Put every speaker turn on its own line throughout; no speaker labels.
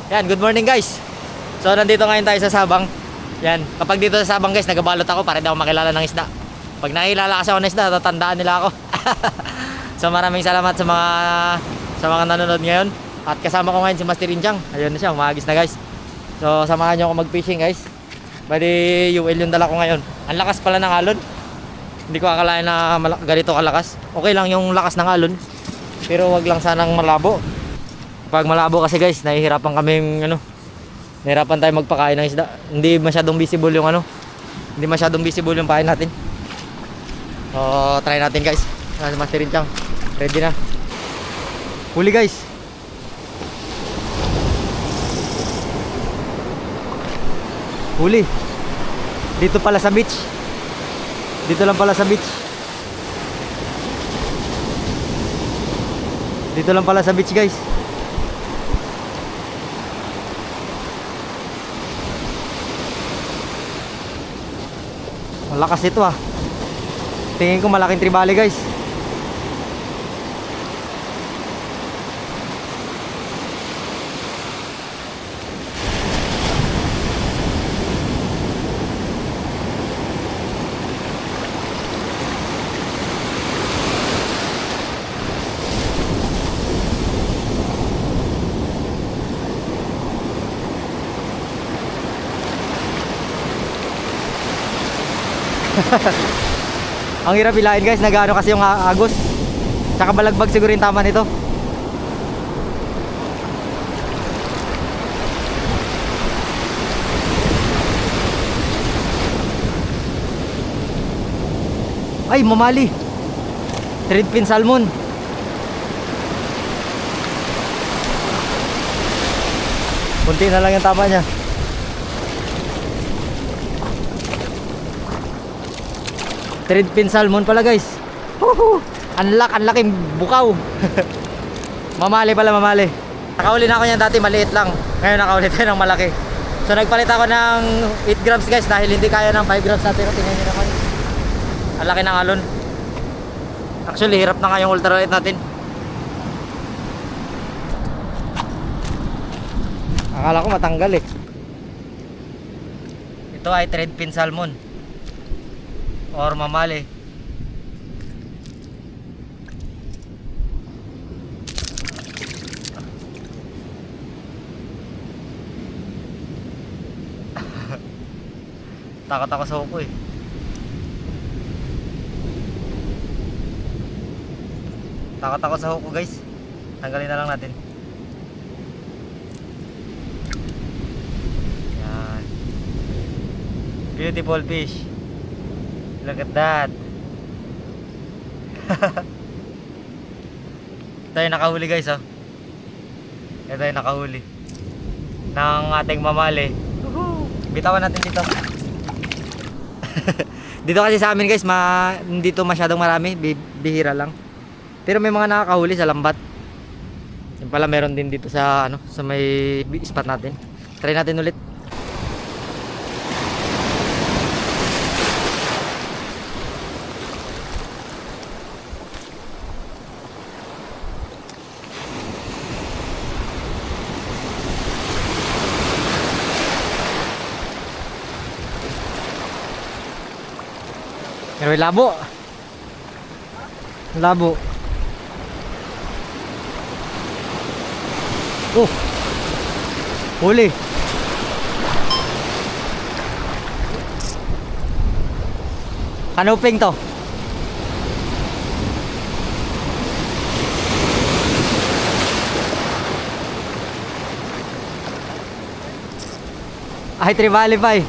Yan, good morning guys. So nandito ngayon tayo sa Sabang. Yan, kapag dito sa Sabang guys, nagabalot ako para daw makilala ng isda. Pag nakilala kasi ako ng isda, tatandaan nila ako. So maraming salamat sa mga nanonood ngayon. At kasama ko ngayon si Master Injang. Ayun na siya, umagis na guys. So samahan niyo ako mag-fishing guys. Bali, UL yung dala ko ngayon. Ang lakas pala ng alon. Hindi ko akalain na ganito kalakas. Okay lang yung lakas ng alon, pero wag lang sanang malabo. Pag malabo kasi guys, nahihirapan kaming nahihirapan tayo magpakain ng isda. Hindi masyadong visible yung hindi masyadong visible yung pain natin. So try natin guys. Si Master Injang ready na. Huli guys. Huli. Dito pala sa beach. Dito lang pala sa beach. Dito lang pala sa beach guys. Malakas ito ah. Tingin ko malaking tribali guys. Ang hirap ilain guys, nagano kasi yung agos. Tsaka balagbag siguro yung tama nito. Ay, mamali. Threadfin salmon. Kunti na lang yung tama niya. Threadfin salmon pala guys. Ang laking bukaw. Mamali pala, mamali. Nakahuli na ako niyan dati, maliit lang. Ngayon nakahuli tayo ng malaki. So nagpalit ako ng 8 grams guys, dahil hindi kaya ng 5 grams natin. Tingnan nyo naman. Ang laki ng alon. Actually hirap na nga yung ultralight natin. Akala ko matanggal eh. Ito ay threadfin salmon or mamali. Takot ako sa huko eh. Takot ako sa huko guys. Tanggalin na lang natin. Yan. Beautiful fish. Look at that. Ito yung nakahuli guys oh. Ito yung nakahuli ng ating mamali. Bitawan natin dito. Dito kasi sa amin guys, dito masyadong marami, bihira lang. Pero may mga nakakahuli sa lambat. Yung pala meron din dito sa sa may spot natin. Try natin ulit. Pero may labo. Labo. Huli. Kanuping to. Ay, tribali pa eh.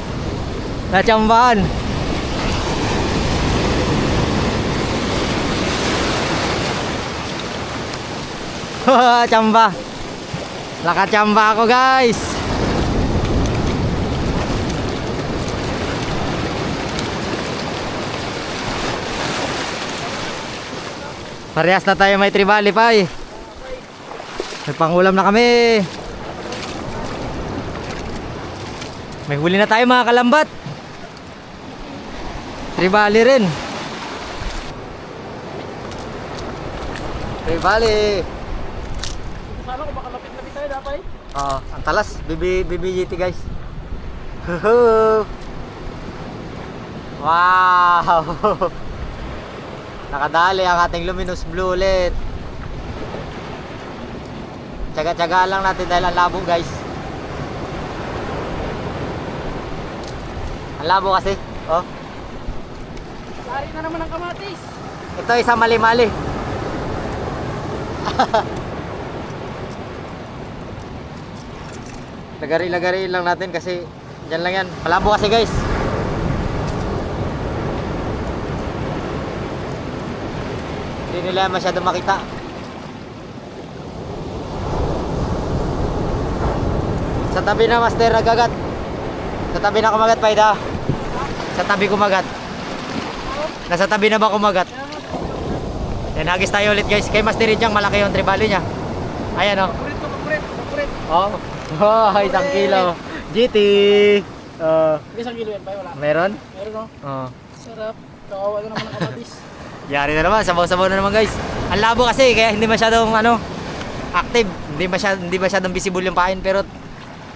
Natsambahan. Chamba. Nakachamba ako guys. Parehas na tayo may tribali pa eh. May pangulam na kami. May huli na tayo mga kalambat. Tribali rin. Tribali.
Sana kung makalapit-lapit tayo dapat.
Oo, ang talas. BBGT guys. Huhu. Wow! Nakadali ang ating luminous blue ulit. Tsaga-tsaga lang natin dahil ang labo guys. Ang labo kasi. Oh.
Sari na naman ang kamatis.
Ito isa mali-mali. Lagari-lagari lang natin kasi dyan lang yan. Malabo kasi guys. Hindi nila masyado makita. Sa tabi na master nagagat. Sa tabi na kumagat Paida. Sa tabi kumagat. Nasa tabi na ba kumagat? Yan, hagis tayo ulit guys. Kay Master Ridjang malaki yung tribali niya. Ayan o.
Pakurit.
Oh. Oh, isang kilo. GT.
Isang kilo yan pa, wala.
Meron?
Meron no?
Oh.
Sarap. Kawawa na naman ang kamatis.
Yari na naman, sabaw-sabaw na naman guys. Ang labo kasi kaya hindi masyadong active. Hindi masyadong visible yung pain pero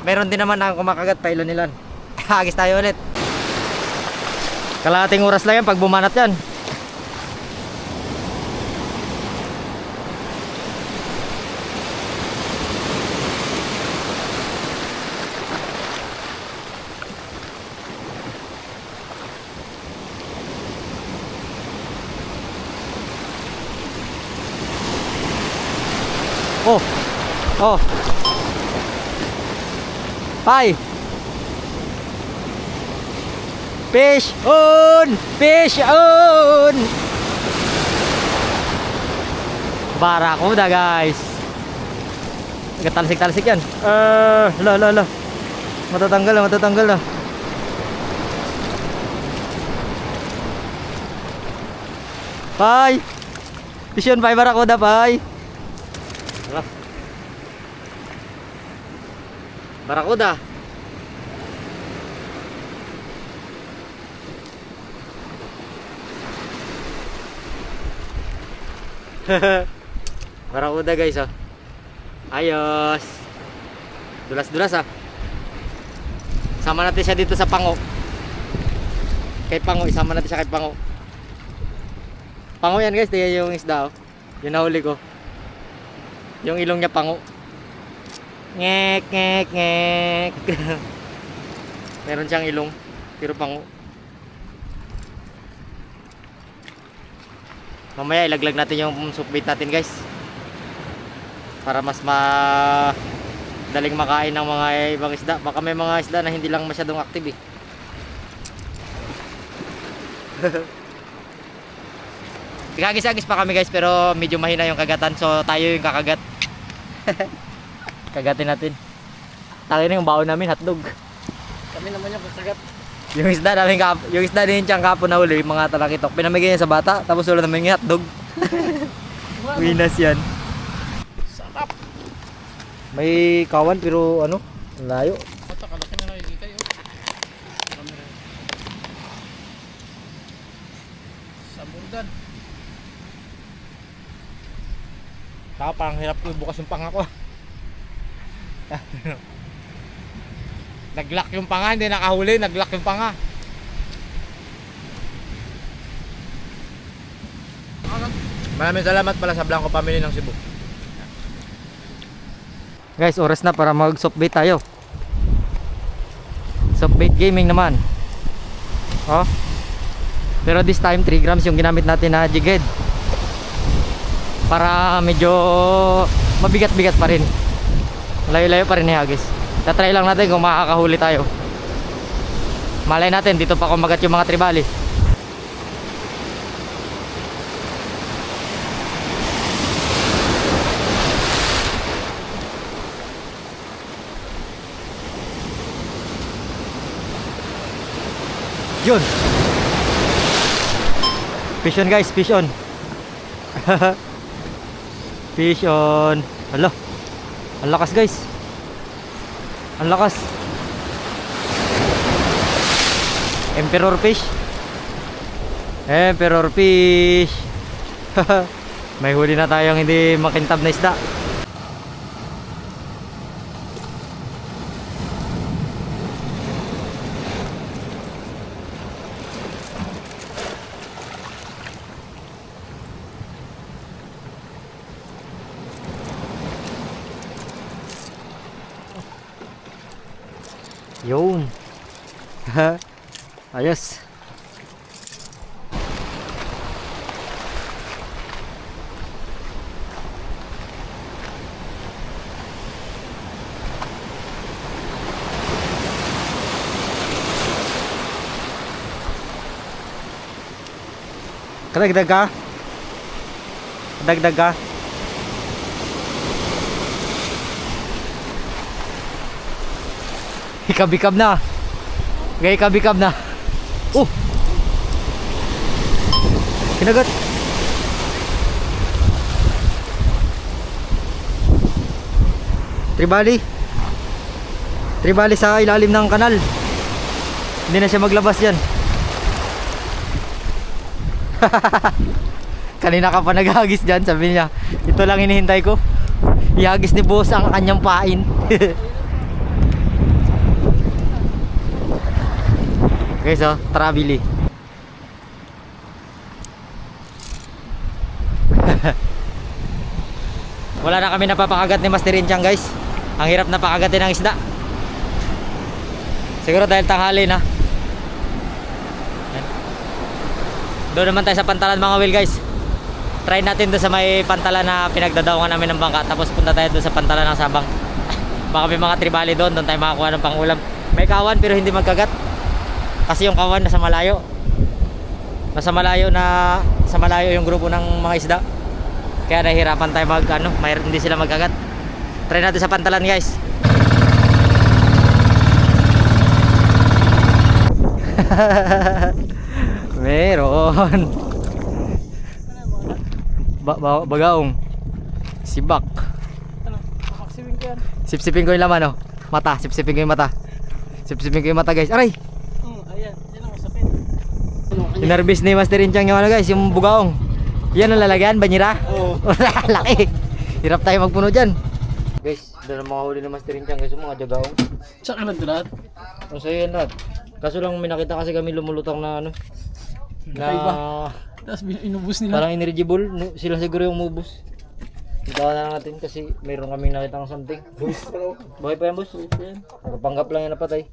meron din naman na kumakagat pa ilo nilan. Hagis tayo ulit. Kalahating oras lang yan pag bumanat yan. Oh. Oh. Pai. Fish on! Fish on! Barakuda guys. Talsik-talsik yan. La. Matatanggal na. Pai. Fish on, pai barakuda, pai. Barakuda. Barakuda guys oh. Ayos. Dulas-dulas ah. Sama natin siya dito sa pango. Kay pango, isama natin siya kay pango. Pango yan guys, tingnan yung isda oh. Yung nahuli ko. Yung ilong niya pango. Ngek. Meron siyang ilong, pero pango. Mamaya ilaglag natin yung soupbait natin guys. Para mas daling makain ng mga ibang isda. Baka may mga isda na hindi lang masyadong active eh. Agis-agis pa kami guys pero medyo mahina yung kagatan so tayo yung kakagat. Kagatin natin. Takin na yung baon namin, hotdog.
Kami naman yung kasagat.
Yung isda din siyang kapon na huli, mga talakitok. Pinamigay niya sa bata, tapos wala naman yung hotdog. Winas yan.
Sarap.
May kawan pero ang layo.
Ito, kalaki na nakikita yun. Saburdan.
Parang hirap ko bukas yung panga ko. Naglock yung panga, hindi nakahuli, naglock yung panga. Maraming salamat pala sa Blanco Family ng Cebu. Guys, oras na para mag softbait tayo. Softbait gaming naman. Oh. Pero this time 3 grams yung ginamit natin na jig head. Para medyo mabigat-bigat pa rin. Layo-layo pa rin hagis. Tatry lang natin kung makakahuli tayo. Malay natin dito pa kumagat yung mga tribali. Yun. Fish on guys, fish on. Fish on. Hala. Ang lakas guys. Ang lakas. Emperor fish. Emperor fish. May huli na tayong hindi makintab na isda. Yun. Ayos. Kadagdag ka? Kadagdag ka? Ikab-ikab na. Gay ikab-ikab na. Oh! Kinagat. Tribali. Tribali sa ilalim ng kanal. Hindi na siya maglabas yan. Kanina ka pa naghagis dyan, sabi niya. Ito lang hinihintay ko. Ihagis ni boss ang kanyang pain. Okay, so, tara bili. Wala na kami napapakagat ni Master Inchang, guys. Ang hirap na pakagatin ng isda. Siguro dahil tanghali na. Doon naman tayo sa pantalan mga Will, guys. Try natin doon sa may pantalan na pinagdadawangan namin ng bangka. Tapos punta tayo doon sa pantalan ng Sabang. Baka may mga tribali doon. Doon tayo makakuha ng pangulam. May kawan pero hindi magkagat. Kasi yung kawan nasa malayo. Nasa malayo yung grupo ng mga isda. Kaya nahihirapan tayo hindi sila magkagat. Try natin sa pantalan, guys. Meron. Bagaong. Sibak.
Ano? Papaksiwin ko yan.
Sipsipin ko yung laman, oh. Mata, sipsipin ko yung mata. Sipsipin ko yung mata, guys. Aray!
Ayan. Yan ang masapit.
Inarbis ni Master Inchang yung guys, yung bugaong. Yan ang lalagyan, banyira?
Oo.
Laki. Hirap tayo magpuno dyan. Guys, doon ang mga huli ni Master Inchang, guys, yung mga jagaong.
Tsaka lang lahat.
Ang sa'yo yan lahat. Kaso lang may nakita kasi kami lumulutang na
Kakaiba. Tapos inubos nila.
parang ineligible. Sila siguro yung umubos. Itawa na lang natin kasi mayroon kami nakita ng something. Buhay pa yan, boss? Nakapanggap lang yan napatay.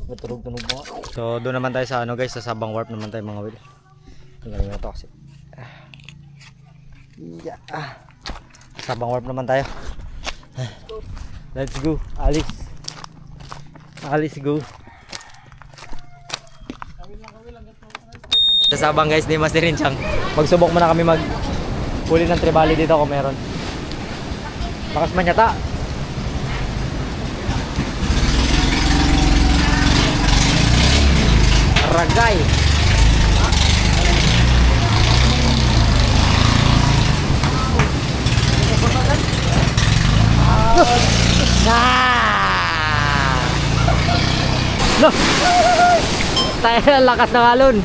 Matunog-tunog mo. So doon naman tayo sa guys, sa Sabang Warp naman tayo mga Will. Tingnan nyo ito kasi. Yeah. Sabang Warp naman tayo. Let's go, Alice. Alice, go. Sa Sabang, guys, ni Master Inchang. Magsubok muna kami huli ng tribali dito kung meron. Lakas man yata. Ragay. No. Tayo ang lakas ng alon.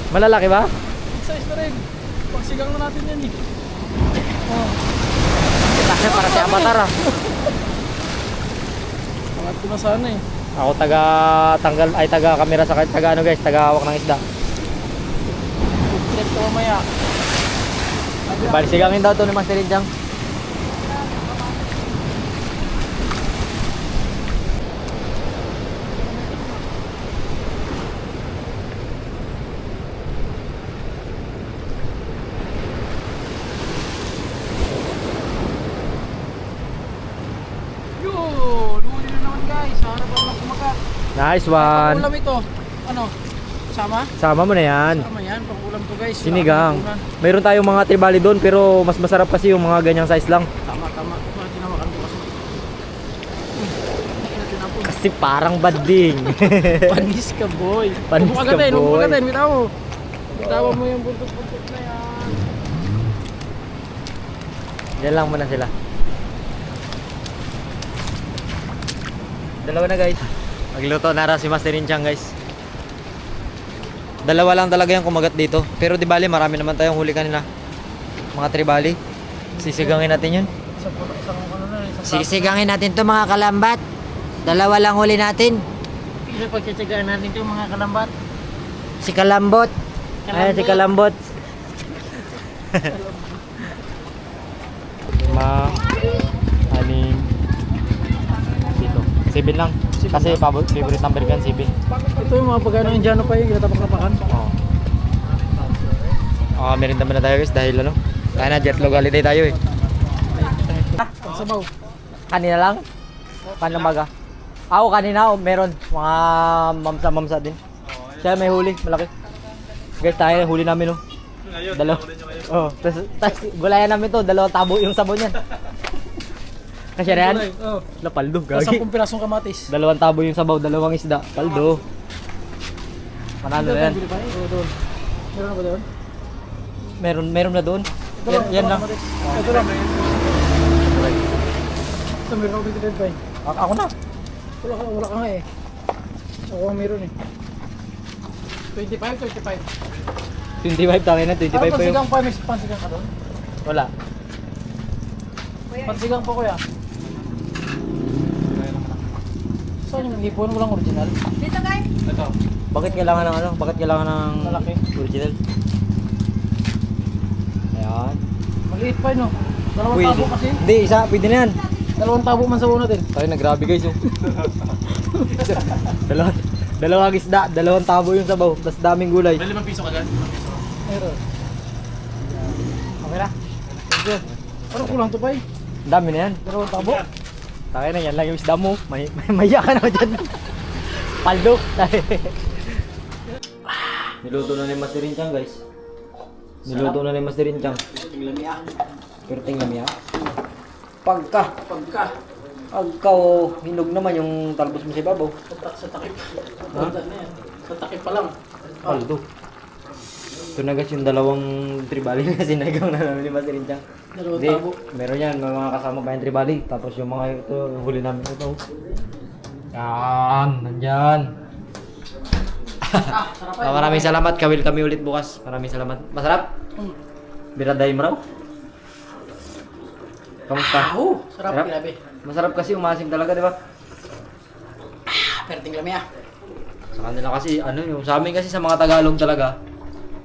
Malalaki ba?
Big size na rin. Pagsigang na natin yan eh.
Kasi para si Avatar ah.
Pangat ko na sana eh.
Ako taga camera sa guys, taga hawak ng isda.
Trip ko mamaya.
Balisigangin daw to ni Master Inchang.
Huli na naman guys. Sa harapan lang kumagat.
Nice one.
Pangulam ito. Ano? Sama?
Sama mo na yan.
Sama yan. Pangulam to guys.
Sinigang.
Wala akong hapunan.
Mayroon tayong mga tribali doon pero mas masarap kasi yung mga ganyang size lang.
Tama. Mga tinawakan ko kasi. Tinapon.
Kasi parang bading.
Panis ka boy.
Panis ka, boy.
Huwag kagatin. Bitawa mo yung buntot-buntot na yan.
Yan lang muna sila. Dalawa na guys. Magluto na rin si Master Inchang guys. Dalawa lang talaga yung kumagat dito. Pero di bali marami naman tayong huli kanina. Mga tribali. Sisigangin natin yun.
Sisigangin natin to mga kalambat. Dalawa lang huli natin.
Pili pagtsatsagaan natin ito mga kalambat.
Si Kalambot.
Ayan si Kalambot. Ma. Aning. 7 lang. Kasi favorite number ko yan, 7.
Ito yung mga pagkain ng Indiano pa yung ginatapak-tapakan.
Oo. Merinda muna tayo guys dahil ano, kaya na jet lag holiday tayo eh.
Ang sabaw.
Kanina lang? Kanina maga? Ako kanina, meron. Mga mamsa din. Siya may huli, malaki. Guys, tayo huli namin oh. Dalawa. Oh, tas gulayan namin to, 2 tabo yung sabon niyan. Kasi na yan?
Oh.
Napaldo,
Tapos
gagi.
10 pirasong kamatis.
2 tabo yung sabaw, 2 isda. Paldo. Panalo na yan.
Oo, doon. Meron na ba doon?
Meron na doon.
Ito lang,
Yan lang.
kamatis. Ito lang. Ito, meron ako 25 pa eh.
Ako na.
Wala ka nga eh. Ako ang meron eh. 25.
25 tayo na, 25 pa yung...
Pansigang pa, may pansigang ka doon?
Wala.
Pansigang pa kuya. Saan yung hipon? Walang original?
Bakit kailangan ng ano? Bakit kailangan ng
Malaki.
original? Ayan.
Maliit pa yun oh. 2
Pwede.
tabo kasi.
Hindi, isa. Pwede na yan.
2 tabo man sa una din.
Tayo na, grabe guys oh. dalawang isda, 2 tabo yung sabaw, tapos daming gulay.
May 5 piso ka dyan? Meron.
Okay na.
Sige. Ano kulang to pa eh?
Ang dami na yan.
2 tabo.
Tayo na, yan lang yung isda mo. Maya ka na dyan. Paldo. Niluto na ni Master Rinchang guys. Niluto na ni Master Rinchang. Perting lamia. Pagka oh, hinog naman yung talbos mo sa ibabaw.
Sa takip.
Ha?
Sa takip pa lang.
Paldo. Ito na guys yung 2 tribali na sinagang na namin ni Master Rinchang.
2
Hindi,
tabo.
meron yan, may mga kasama pa yung tribali. Tapos yung mga ito, yung huli namin ito. Yan, nandyan. Maraming salamat, kawil kami ulit bukas. Maraming salamat. Masarap? Biraday mo raw? Kamusta?
Sarap, grabe.
Masarap kasi, umasim talaga, di ba?
Perting lamia.
Sa kanila kasi, ano, yung sa amin kasi sa mga Tagalog talaga,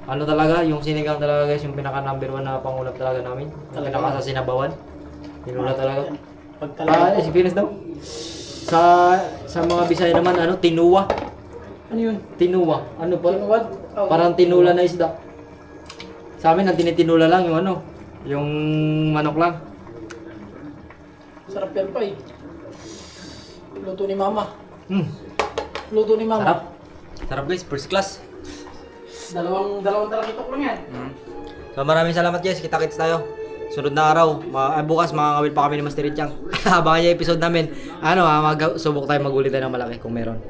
ano talaga, yung sinigang talaga guys, yung pinaka number 1 na pangulam talaga namin. Yung pinaka sa sinabawan. Tinula talaga. Experience daw. Sa mga Bisaya naman, ano, tinuwa.
Ano yun?
Tinuwa. Ano pa?
Tinuwad? Oh,
Parang tinula na isda. Sa amin, ang tinitinula lang yung ano, yung manok lang.
Sarap yan pa eh. Luto ni mama.
Sarap. Sarap guys, first class.
Dalawang talakitok lang yan.
So maraming salamat guys, kita-kits tayo. Sunod na araw, bukas makakawil pa kami ni Master Rinchang. Abangan niyo yung episode namin. Ano, subok tayo mag-uli tayo ng malaki kung meron.